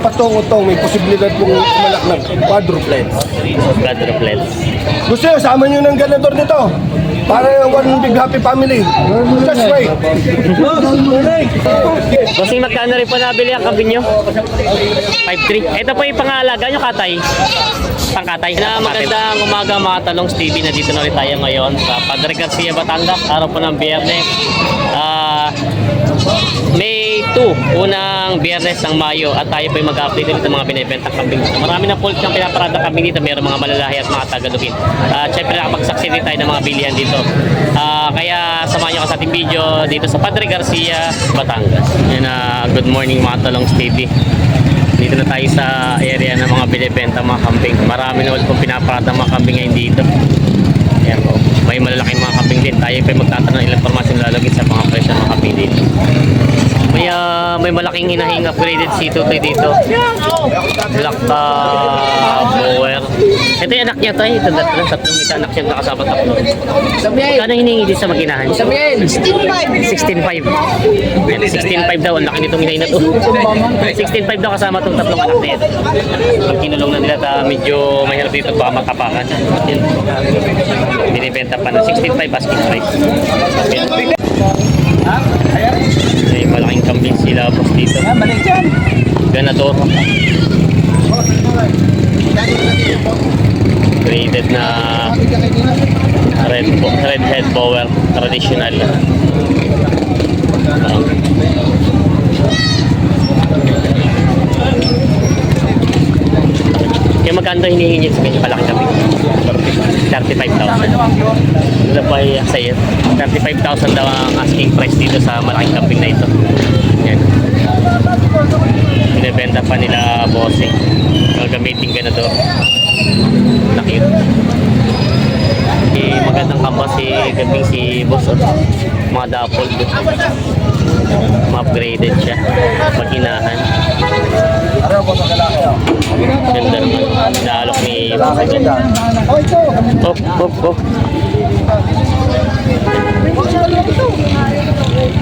patong-utong, may posibilidad pong kumalak ng quadruplets. Quadruplets. Gusto nyo, sama nyo ng ganador nito. Para yung one big happy family. Just wait. Bossing, magkano rin po nabili ang kambing nyo? 5.3. Ito po yung pangalaga nyo, katay. Pangkatay. Na magandang umaga mga Talongs TV. Nandito na rin tayo ngayon sa Padre Garcia, Batangas. Araw po ng Biyernes. May 2, unang Biyernes ng Mayo, at tayo po yung mag-update ulit ng mga binibentang kambing. Marami na pulot ng pinaparada kambing dito. Mayroong mga malalahi at mga tagalugin. Siyempre nakapagsaksi din tayo ng mga bilihan dito. Kaya samahan nyo ka sa ating video dito sa Padre Garcia, Batangas. Yan, good morning mga Talongs TV. Dito na tayo sa area ng mga binibentang mga kambing. Marami na ulit pong pinaparada mga kambing ngayon dito. Ayan po. May malalaking mga kambing din. Tayo pa magtatanong ilang informasyon lalagit sa mga presyo ng mga kambing dito. May malaking hinahing upgraded C2 dito. Black Bower. Ito yung anak niya to. Ito tatlong isa anak niya nakasama tatlo. Kano hinihingi din sa maginahan? 16.5. 16.5 daw. Ang laki nitong hinahin na to. 16.5 daw kasama itong tatlong anak na ito. Pag kinulong na nila, medyo mahirap dito baka matapakan. Binibenta pa ng 16.5 asking price. May malaking kambing sila boss dito. Ganador. Graded na red head bower traditional. Kaya magkano hinihingi sa kanya malaking kambing? 35,000. Ito pa yung sa'yo. 35,000 daw ang asking price dito sa malaking kambing na ito. Yan. Binibenta pa nila bossing. Gagamitin ka na to. Nakit. Magandang kambas si kambing si boss. Mga dapol. Ma-upgraded siya. Paginahan. Ganda naman. Naalok ni boss. Oh.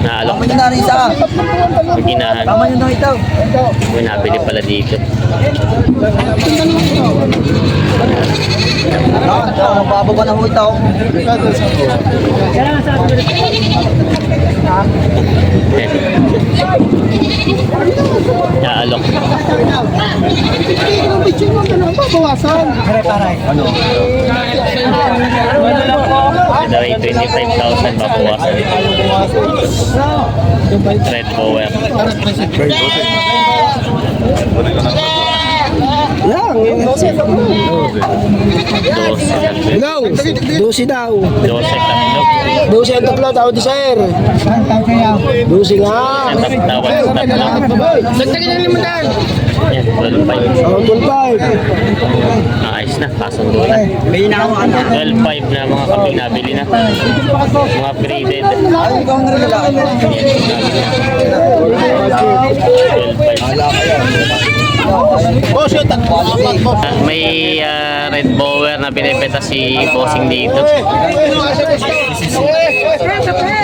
Naalok. Paginahan. May nabili pala dito. Mababa na ho ito. Naalok. Ano? Anyway, 25,000 babawasan. Red Bower. No, 12 daw. 12 ang tatlo, tao di sir. 12 nga. tatlo. Dagdagan na 500. Yan, 12.5. Oh, 12.5. Ayos na, kasundo na. 12.5 na mga kambing nabili na. Mga upgraded. Ay, ikaw nga rin lalaki. May red bower na binibenta si bossing dito.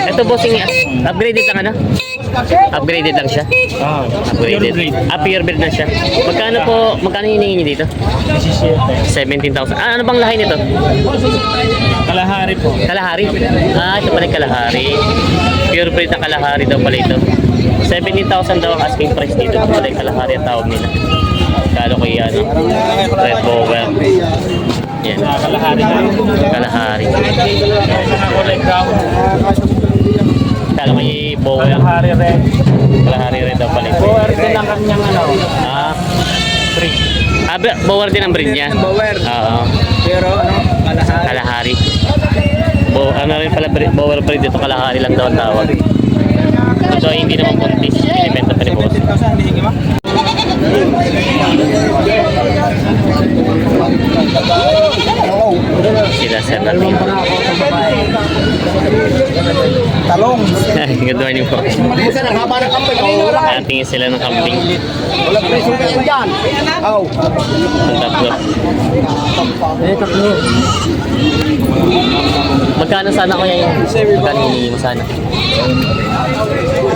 Ito bossing, upgraded lang ano? Upgraded lang siya? Upgraded. Pure breed na siya. Magkano hinihingi dito? 17,000. Ano bang lahi nito? Kalahari po. Kalahari? Ito pala yung Kalahari. Pure breed na Kalahari daw pala ito. 17,000 daw ang asking price dito. Ito pala yung Kalahari ang tawag nila. Kalo ko yan, red bower. Yan. Kalahari na. Kalahari. Kulay brown. Kalo ko yung bower. Kalahari red. Kalahari red daw pala ito. Bower din ang kanyang Breed. Bower din ang breed niya? Bower. Oo. Pero kalahari. Kalahari. Ano rin pala bower breed dito, Kalahari lang daw ang tawag. Ito hindi naman puntis. Binibenta pa ni boss. Sila sir natin. Talong. Good morning po. Minsan ang haba ng kampay. Tingin sila ng kambing. Walang presyo kayo dyan. Aw. Ang tatlo. Tatlo. Magkano sana kuya yun? Magkano hinihingi mo sana?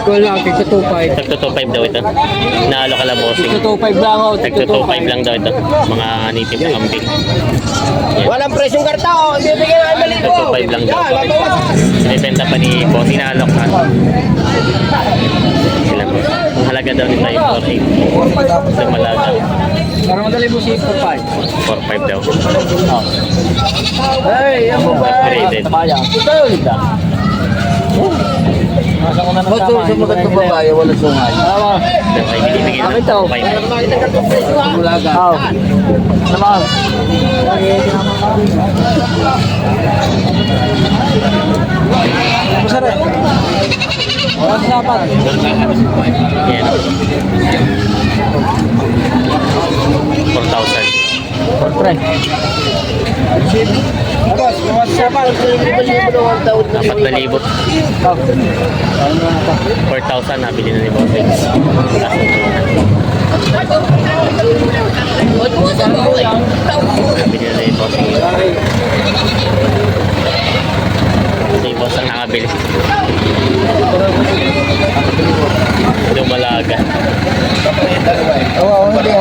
Ikaw lang, tigto 2.5. Tagto 2.5 daw ito. Naalo ka lang bossing. Tigto 2.5 lang ako. Tagto 2.5 lang daw ito. Mga native na kambing. Walang presyong karta oh. Bibigyan namin mali ko. Tagto 5 lang daw. Yan, mabawas. Ibenta pa ni bossing na alok na. Sila po. Ang halaga daw nito ay 4.8. Sa malaga. Para madali mo si 4.5. 4.5 daw. Hey, yan mo ba? Upgraded. Ito yun da. Nasa ko na ng tama. Sumagat ng babae, wala sungay. Tama. Ito ay binibigyan ng Ito. 5. Bulaga. Oo. Naman. Masarap. Wala sa dapat. Yan. 4,000. Pre. Boss, masarap. 4,000. 4,000 nabili na ni bossing. Nabili na ni bossing. Si boss ang nakabili. Lumalaga. Oo, hindi.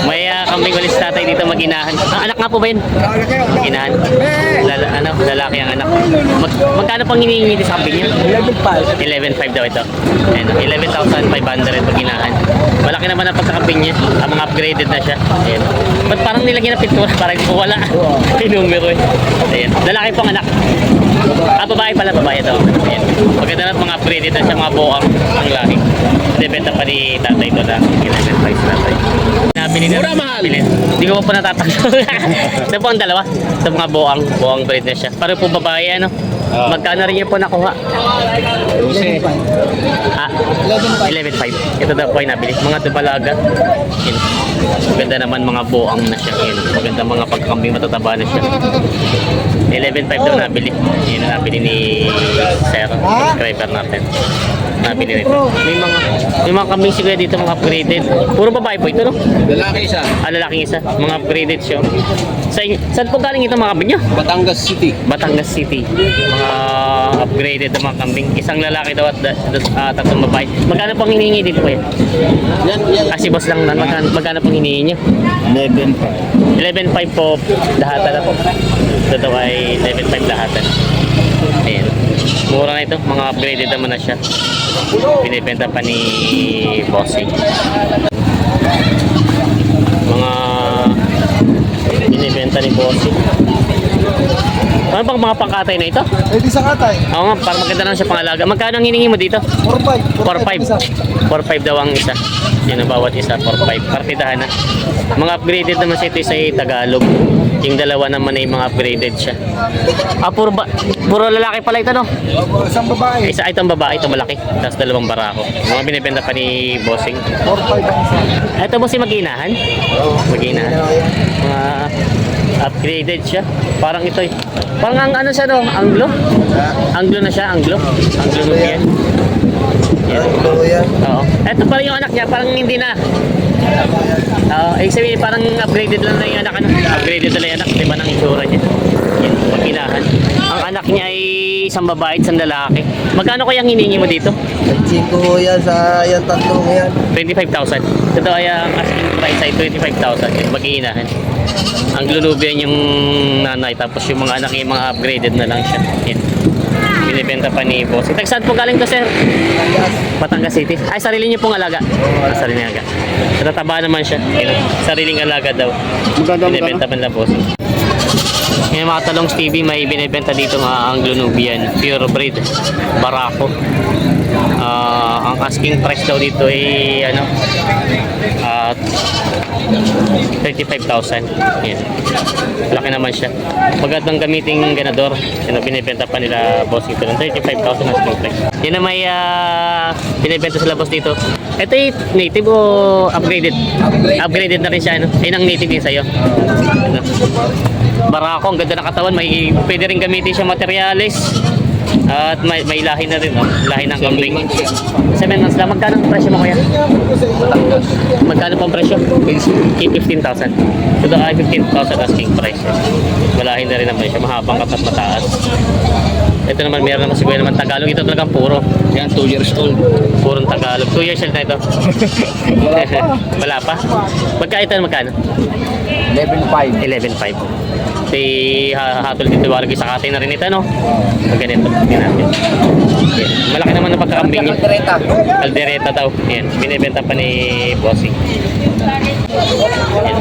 May kambing walis tatay dito maginahan. Ang anak nga po ba yun? Maginahan. Lalaki ang anak. Magkano pang hinihingi sa kambing niya? 11.5. 11.5 daw ito. Ayan, 11,500 maginahan. Malaki naman ang pagkakambing niya. Ang mga upgraded na siya. Ayan. Ba't parang nilagyan ng pintura? Parang hindi po wala. May numero eh. Ayan. Lalaki pong anak. Babae pala, babae ito. Ayan. Maganda na at mga upgraded na siya, mga buwak ang laki. Depende pa ni tatay ito na 11.5 sa tatay. Nabili na. Mura mahal! Hindi ko pa natatanggal. Ito po ang dalawa. Ito mga buwang breed na siya. Para po babae, ano? Magkano rin yung po nakuha? 11.5. 11.5. Ito daw po ay nabili. Mga tubalaga. Yun. Maganda naman mga buwang na siya. Yun. Maganda mga pagkambing matataba na siya. 11.5 daw nabili. Yun ang nabili ni Sir. Subscriber natin. Nabili nito. May mga kambing siguro dito mga upgraded. Puro babae po ito, no? Lalaki isa. Lalaking isa. Mga upgraded siya. Saan po galing ito mga kambing nyo? Batangas City. Batangas City. Mga upgraded na mga kambing. Isang lalaki daw at tatlong babae. Magkano pang hinihingi dito po yan? Yan. Kasi boss lang na. Magkano pang hinihingi nyo? 11.5. 11.5 po lahatan na po. Ito daw ay 11.5 lahatan. Ayan. Mura na ito. Mga upgraded naman na siya. Pinipenta pa ni Bossing. Mga pinipenta ni Bossing. Ano bang mga pangkatay na ito? Eh, di sa katay. Oo nga, parang maganda lang siya pangalaga. Magkano ang hiningi mo dito? 4.5. 4.5. 4.5 daw ang isa. Yan ang bawat isa, 4.5. Partidahan na. Mga upgraded naman siya ito sa Tagalog. Yung dalawa naman ay mga upgraded siya. Puro lalaki pala ito, no? Isang babae. Isa itong babae, ito malaki. Tapos dalawang barako. Mga binibenta pa ni Bossing. 4.5 ang isa. Ito Bossing mag-inahan? Mag-inahan. Mga upgraded siya. Parang ito eh. Parang ano siya, no? Anglo? Anglo na siya, Anglo. Anglo Nubian. Yan. Oo. Ito pala yung anak niya, parang hindi na. Ibig sabihin, parang upgraded lang na yung anak. Ano? Upgraded na lang yung anak. Diba ng itsura niya? Yan, mag-inahan. Ang anak niya ay isang babae at isang lalaki. Magkano kaya ang hiningi mo dito? Chico yan sa yan tatlong yan. 25,000. Ito ay ang asking price ay 25,000. Yung mag-iinahan. Ang Lunubian yung nanay, tapos yung mga anak yung mga upgraded na lang siya. Yan. Binibenta pa ni Boss. Saan po galing to, sir? Batangas City. Ay, sarili niyo pong alaga. Sarili alaga. Tataba naman siya. Yan. Sariling alaga daw. Binibenta pa nila Boss. Yung mga talong TV, may binibenta dito nga ang Nubian, pure breed, barako. Ang asking price daw dito ay 35,000. Yan. Laki naman siya. Magandang gamiting ganador. Binibenta pa nila boss dito ng 35,000 asking price. Yan na may binibenta sila boss dito. Ito ay native o upgraded? Upgraded na rin siya. Ano? Ayun ang native din sa'yo. Ano? Barako, ang ganda ng katawan. Pwede rin gamitin siya materyales. At may lahi na rin, lahi ng kambing. 7 months lang. Magkano ang presyo mo, kuya? Magkano pa ang presyo? 15,000. Ito ay 15,000 asking price. Malahi na rin ang presyo. Mahabang kapat mataas. Ito naman, meron naman siguro naman Tagalog. Ito talagang puro. Yan, 2 years old. Purong Tagalog. 2 years old na ito. Wala pa. Magkano? 11.5. 11.5. Si hatol dito wargi sa kate na rin ito, no? Ganito. Yan natin. Yan. Malaki naman ang pagkakambing niya. Caldereta daw. Yan. Binibenta pa ni Bossing.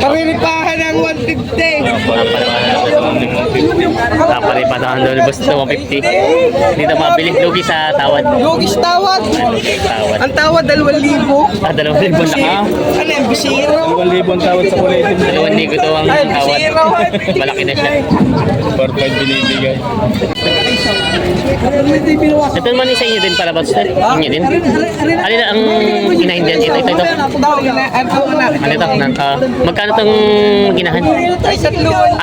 Pamilipahan ng 150. Naparipahan daw ni Boss na 150. Hindi na mabili. Lugi sa tawad. Lugis tawad. Tawad. Ang tawad 2,000. 2,000 na ka. Ano yung bisiro? 2,000 tawad sa kulay. 2,000 daw ang tawad. Malaki na siya. 4,500 binibigay. Ito naman isa inyo din para Boss. Inyo din. Alin ang inahin dyan? Ito. Ano ito? Magkano itong ginahan?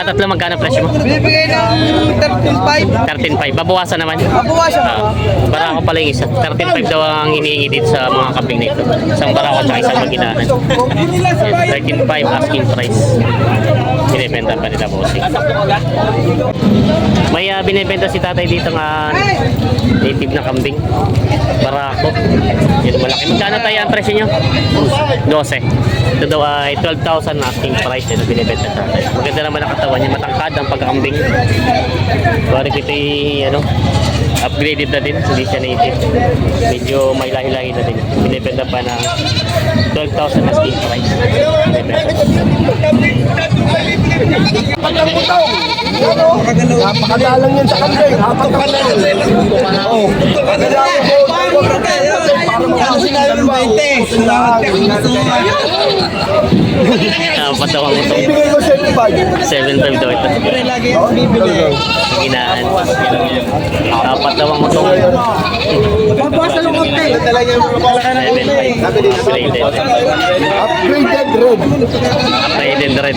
Tatlo magkano presyo mo? Binibigay ng 13.5. 13.5. Babawasan naman. Babawasan pa. Barako pala yung isa. 13.5 daw ang hinihingi dito sa mga kambing nito. Isang barako at isang maginahan. 13.5 asking price. Binibenta pa nila Bossing. May binibenta si tatay dito nga native na kambing. Barako. Yan malaki. Magkano tayo ang presyo nyo? 12. Ito daw ay 12,000 asking price. Ito binibenta sa tatay. Maganda naman ang katawan niya. Matangkad ang pagkakambing. Bari ito upgraded na din. Hindi siya native. Medyo may lahi-lahi na din. Binibenta pa ng 12,000 asking price. Binibenta. Pagkang butaw. Ano? Napakadalang yan sa kambing. Apat na butaw. Oo. Kailangan ko. Patawang ito. Ibigay ko 7.5 daw ito. Ginaan. Patawang ito. Babawasan ng konti. 7.5. Upgraded. Upgraded red. Upgraded red.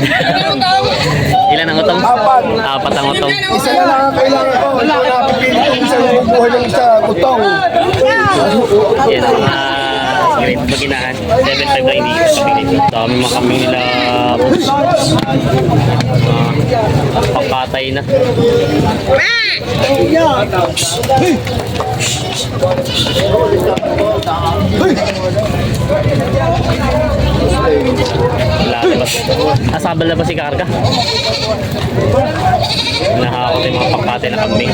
Ilan ang utong? Apat. Apat ang utong. Isa na lang ang kailangan ko. Ito na pipili ko isa na bubuhay ng isa. Utong. Yan ang mga great maginahan. 7.5 na hindi ito. Dami mga kami nila. Pangkatay na. Lalabas. Asabal na ba si Karga? Nahakot yung mga pangkatay na kambing.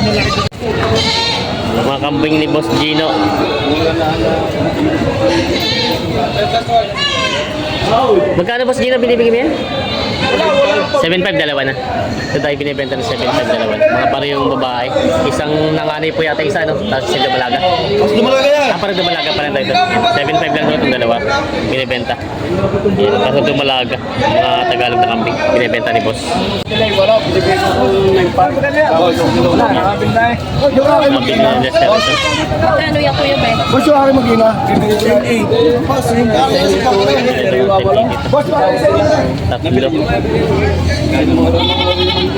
Mga kambing ni Boss Gino. Magkano Boss Gino binibigay mo yan? 7.5 dalawa na. Ito tayo binibenta ng 7.5 dalawa. Mga parehong babae. Isang nanganay po yata isa, no? Tapos si Dumalaga. Dumalaga yan. Parang Dumalaga pa rin tayo ito. 7.5 lang itong dalawa. Binibenta. Yan. Kaso Dumalaga. Mga Tagalog na kambing. Binibenta ni Boss. Kambing na Lester ito. Ano yan kuya ba? Boss, yung aking mag-ina. Boss, parang isa yun. Tatlo.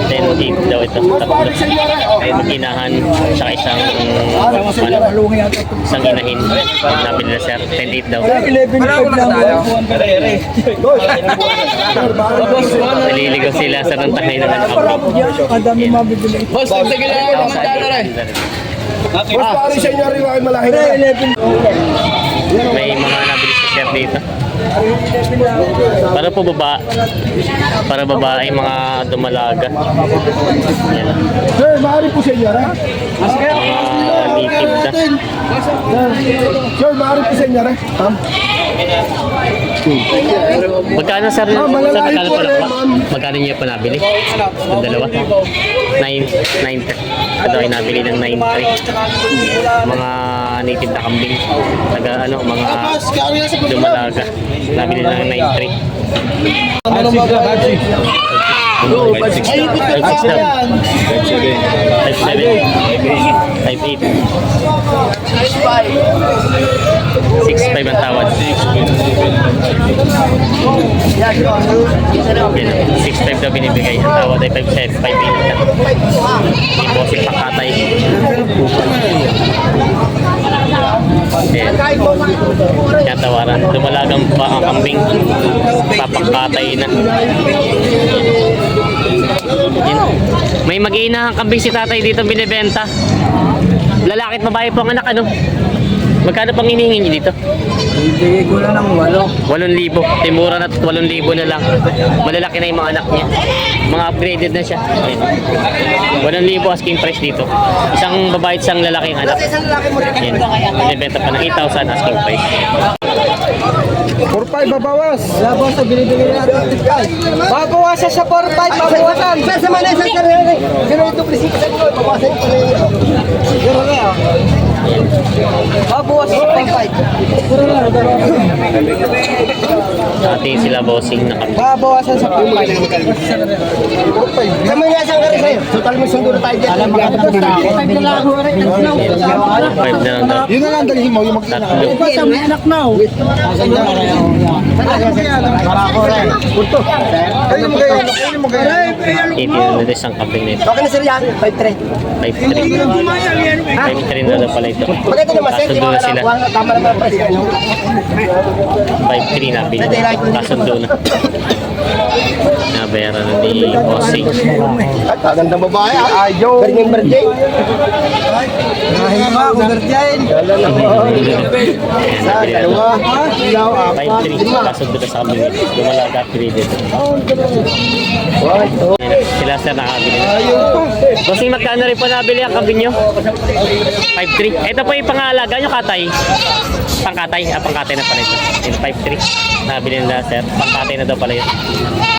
10 daw ito. Tatlo. Ay maginahan sa isang isang inahin. Nabili na sir. 10 daw. 11.5 lang. Naliligaw sila sa ng takay na nakakabili. Kadami mabibili. Boss, sige lang. Boss, parang isa yun yung aking malaking na. May mga nabili sa chef dito. Para babae, mga Dumalaga. Yan. Sir, maaari po sa inyo, ha? Mga native na. Sir, maaari po sa inyo, ha? Magkano sir? Magkano pala ba? Magkano niyo pa nabili? Yung dalawa? 9. Ito ay nabili ng 9.3. Mga native na kambing. Mga Dumalaga. Nabili ng 9.3. Ano ba ba? 5.6 daw. 5.7. 5.8. 6.5 ang tawad. Yan, 6.5 daw binibigay. Ang tawad ay 5.7, 5.8 na. Hindi po si Pakatay. Yan, tawaran. Lumalagang pa ang kambing. Papakatay na. Yan. May mag-iinahang kambing si tatay dito binibenta. Lalaki at babae po ang anak, ano? Magkano pang hinihingi niyo dito? Bibigay ko na ng 8. 8,000. Timura na 8,000 na lang. Malalaki na yung mga anak niya. Mga upgraded na siya. Ayan. 8,000 asking price dito. Isang babae at isang lalaki ang anak. Ayan. Binibenta pa ng 8,000 asking price. 4-5 babawas. Wala boss, sa binibigay natin 55. Babawasan sa 4-5, babawasan. Sa manay, sa sarili. Ganito presisa ko. Babawasan ko na yun. Pero na yun. Babawasan sa 4-5. Ating sila bossing na kami. Babawasan sa 4-5. Sa manay, sa sarili sa'yo. Total mo sundo na tayo dyan. Alam mo ka na basta. 5 na lang daw. Yun na lang dalhin mo. Yung Tatlo. Ito sa may anak na. Para ko rin. Punto. Ayun mo kayo. Ayun mo kayo. 18 na daw isang kambing na ito. Okay na sir yan. 5-3. 5.3. 5.3 na daw pala ito. Maganda naman sir. Kasundo na sila. Tama naman ang presyo. 5.3 na pinili. Kasundo na. Nabayaran na ni bossing. At kagandang babae. Ayaw. Galing birthday. Nahin mo, kubertyahin. Ayan, nabili na daw. Ilaw. 5.3. Kasundo na sa kambing nito. Lumalaga upgraded. Sila sir nakabili na. Bossing, magkano rin po nabili ang kambing nyo? 5.3. Ito po yung pangalaga nyo, katay. Pangkatay. Pangkatay na pala ito. 5.3. Nabili na sir. Pangkatay na daw pala yun.